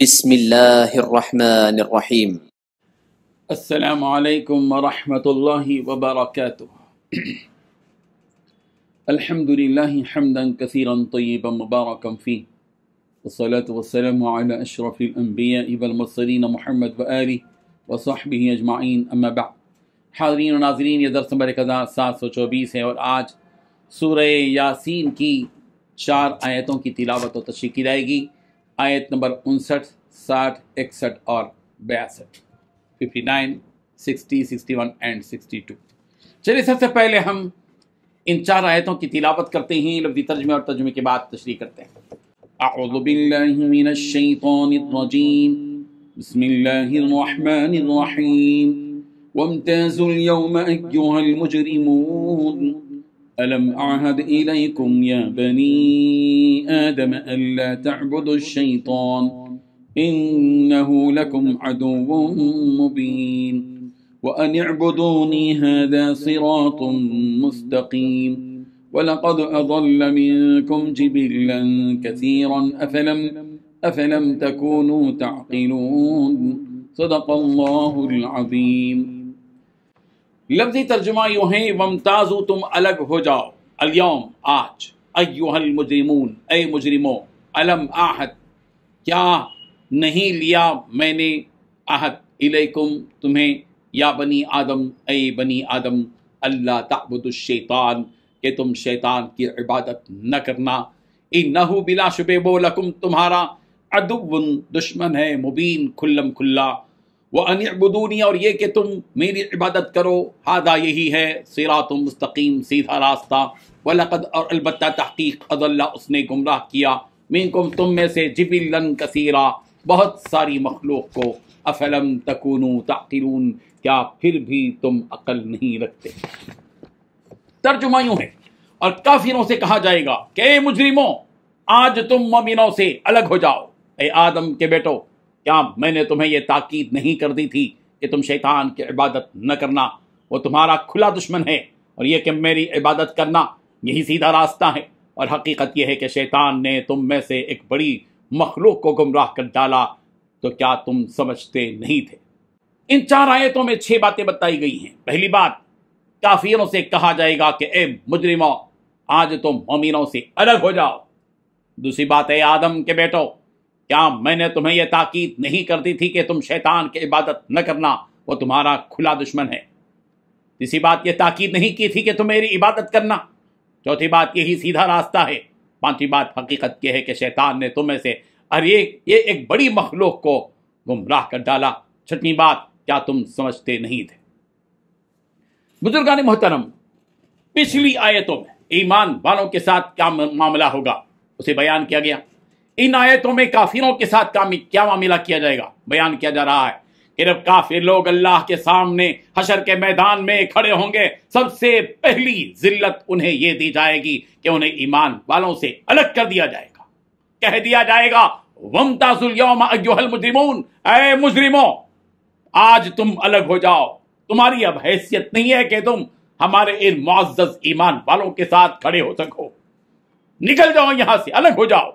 بسم اللہ الرحمن الرحیم۔ السلام علیکم ورحمۃ اللہ وبرکاتہ۔ الحمد للہ حمدا کثیرا طیبا مبارکا فیہ، والصلاة والسلام علی اشرف الانبیاء والمرسلین محمد وآلہ وصحبہ اجمعین، اما بعد۔ حاضرین و ناظرین، یہ درس نمبر 1724 ہے اور آج سورہ یاسین کی 4 آیتوں کی تلاوت و تشریح کی جائے گی۔ آیت نمبر 59، 60، 61 اور 62، 59، 60، 61 اینڈ 62۔ چلیے سب سے پہلے ہم ان 4 آیتوں کی تلاوت کرتے ہیں، لفظی ترجمے اور ترجمے کے بعد تشریح کرتے ہیں۔ اعوذ باللہ من الشیطان الرجیم، بسم اللہ الرحمن الرحیم۔ وامتازوا اليوم أيها المجرمون ألم أعهد إليكم يا بني آدم ألا تعبدوا الشيطان إنه لكم عدو مبين وأن اعبدوني هذا صراط مستقيم ولقد أضل منكم جبلا كثيرا أفلم تكونوا تعقلون صدق الله العظيم۔ لفظی ترجمہ یوں ہے، وامتازو تم الگ ہو جاؤ، الیوم آج، ایھا المجرمون اے مجرموں، الم آہد کیا نہیں لیا میں نے عہد، الیکم تمہیں، یا بنی آدم اے بنی آدم، اللہ تعبدوا الشیطان کہ تم شیطان کی عبادت نہ کرنا، انہ بلا شبہ وہ لکم تمہارا، عدو دشمن ہے، مبین کھلم کھلا، وَأَنِ اعْبُدُونِي اور یہ کہ تم میری عبادت کرو، ہادہ یہی ہے، صراط مستقیم سیدھا راستہ، وَلَقَدْ اور البتہ تحقیق، اضل اس نے گمراہ کیا، منکم تم میں سے، جبلاً کثیرا بہت ساری مخلوق کو، افلم تکونوا تعقلون کیا پھر بھی تم عقل نہیں رکھتے۔ ترجمہ یوں ہے، اور کافروں سے کہا جائے گا کہ اے مجرموں، آج تم مومنوں سے الگ ہو جاؤ، اے آدم کے بیٹو، کیا میں نے تمہیں یہ تاکید نہیں کر دی تھی کہ تم شیطان کی عبادت نہ کرنا، وہ تمہارا کھلا دشمن ہے، اور یہ کہ میری عبادت کرنا یہی سیدھا راستہ ہے، اور حقیقت یہ ہے کہ شیطان نے تم میں سے ایک بڑی مخلوق کو گمراہ کر ڈالا، تو کیا تم سمجھتے نہیں تھے۔ ان 4 آیتوں میں 6 باتیں بتائی گئی ہیں۔ پہلی بات، کافروں سے کہا جائے گا کہ اے مجرموں، آج تم مومنوں سے الگ ہو جاؤ۔ دوسری بات، اے آدم کے بیٹو، کیا میں نے تمہیں یہ تاکید نہیں کر دی تھی کہ تم شیطان کی عبادت نہ کرنا، وہ تمہارا کھلا دشمن ہے۔ تیسری بات، یہ تاکید نہیں کی تھی کہ تم میری عبادت کرنا۔ چوتھی بات، یہی سیدھا راستہ ہے۔ پانچویں بات، حقیقت یہ ہے کہ شیطان نے تم میں سے یہ ایک بڑی مخلوق کو گمراہ کر ڈالا۔ چھٹویں بات، کیا تم سمجھتے نہیں تھے۔ بزرگان محترم، پچھلی آیتوں میں ایمان والوں کے ساتھ کیا معاملہ ہوگا اسے بیان کیا گیا۔ ان آیتوں میں کافروں کے ساتھ کیا معاملہ کیا جائے گا بیان کیا جا رہا ہے کہ جب کافر لوگ اللہ کے سامنے حشر کے میدان میں کھڑے ہوں گے، سب سے پہلی ذلت انہیں یہ دی جائے گی کہ انہیں ایمان والوں سے الگ کر دیا جائے گا۔ کہہ دیا جائے گا، وامتازوا اليوم ایھا المجرمون اے مجرموں، آج تم الگ ہو جاؤ، تمہاری اب حیثیت نہیں ہے کہ تم ہمارے ان معزز ایمان والوں کے ساتھ کھڑے ہو سکو، نکل جاؤ یہاں سے، الگ ہو جاؤ،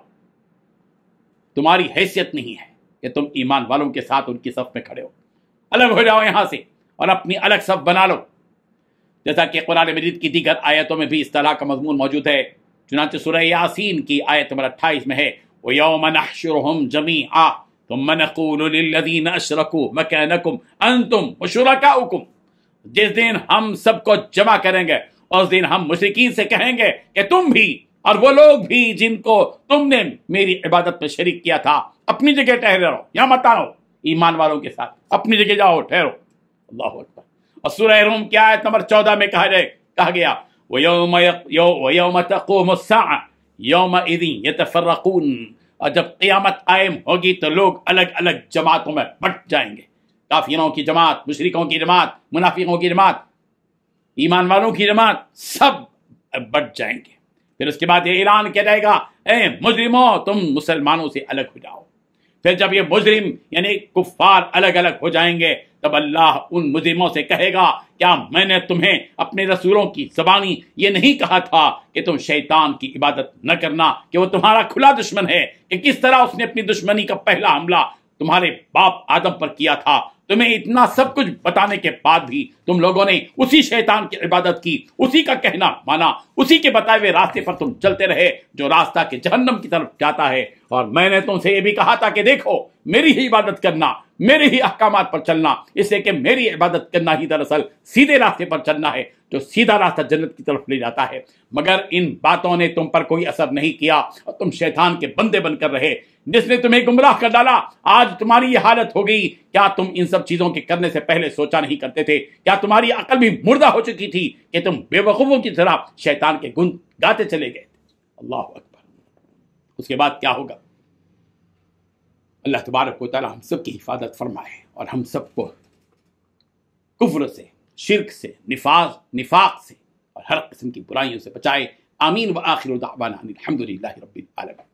تمہاری حیثیت نہیں ہے کہ تم ایمان والوں کے ساتھ ان کی صف میں کھڑے ہو، الگ ہو جاؤ یہاں سے اور اپنی الگ صف بنا لو۔ جیسا کہ قرآن مجید کی دیگر آیتوں میں بھی اس طرح کا مضمون موجود ہے، چنانچہ سورہ یاسین کی آیت نمبر 28 میں ہے، وَيَوْمَ نَحْشُرُهُمْ جَمِيعًا ثُمَّ نَقُولُ لِلَّذِينَ أَشْرَكُوا مَكَانَكُمْ أَنْتُمْ وَشُرَكَاؤُكُمْ، جس دن ہم سب کو جمع کریں گے، اس دن ہم مشرکین سے کہیں گے کہ تم بھی اور وہ لوگ بھی جن کو تم نے میری عبادت میں شریک کیا تھا، اپنی جگہ ٹھہرے رہو، یہاں مت آؤ، ایمان والوں کے ساتھ اپنی جگہ جاؤ، ٹھہرو۔ اللہ اکبر۔ اور سورہ روم کی آیت نمبر 14 میں کہا گیا، وَيَوْمَ تَقُومُ السَّاعَةُ يَوْمَئِذٍ يَتَفَرَّقُونَ، اور جب قیامت قائم ہوگی تو لوگ الگ الگ جماعتوں میں بٹ جائیں گے، کافروں کی جماعت، مشرکوں کی جماعت، منافقوں کی جماعت، ایمان والوں کی جماعت، سب بٹ جائیں گے۔ پھر اس کے بعد یہ اعلان کیا جائے گا، اے مجرموں، تم مسلمانوں سے الگ ہو جاؤ۔ پھر جب یہ مجرم یعنی کفار الگ الگ ہو جائیں گے، تب اللہ ان مجرموں سے کہے گا، کیا میں نے تمہیں اپنے رسولوں کی زبانی یہ نہیں کہا تھا کہ تم شیطان کی عبادت نہ کرنا، کہ وہ تمہارا کھلا دشمن ہے، کہ کس طرح اس نے اپنی دشمنی کا پہلا حملہ تمہارے باپ آدم پر کیا تھا. تمہیں اتنا سب کچھ بتانے کے بعد بھی تم لوگوں نے اسی شیطان کی عبادت کی, اسی کا کہنا مانا, اسی کے بتائے ہوئے راستے پر تم چلتے رہے جو راستہ کہ جہنم کی طرف جاتا ہے. اور میں نے تم سے یہ بھی کہا تھا کہ دیکھو میری ہی عبادت کرنا, میرے ہی احکامات پر چلنا, اس لیے کہ میری عبادت کرنا ہی دراصل سیدھے راستے پر چلنا ہے جو سیدھا راستہ جنت کی طرف لے جاتا ہے. مگر ان باتوں نے تم پر کوئی اثر نہیں کیا اور تم شیطان کے بندے بن کر رہے, جس نے تمہیں گمراہ کر ڈالا. آج تمہاری یہ حالت ہو گئی. کیا تم ان سب چیزوں کے کرنے سے پہلے سوچا نہیں کرتے تھے؟ کیا تمہاری عقل بھی مردہ ہو چکی تھی کہ تم بے وقوفوں کی طرح شیطان کے گن گاتے چلے گئے؟ اللہ اکبر. اس کے بعد کیا ہوگا؟ اللہ تبارک و تعالی ہم سب کی حفاظت فرمائے اور ہم سب کو کفر سے, شرک سے, نفاق سے اور ہر قسم کی برائیوں سے بچائے. آمین. وآخر دعوانا الحمدللہ رب العالمین.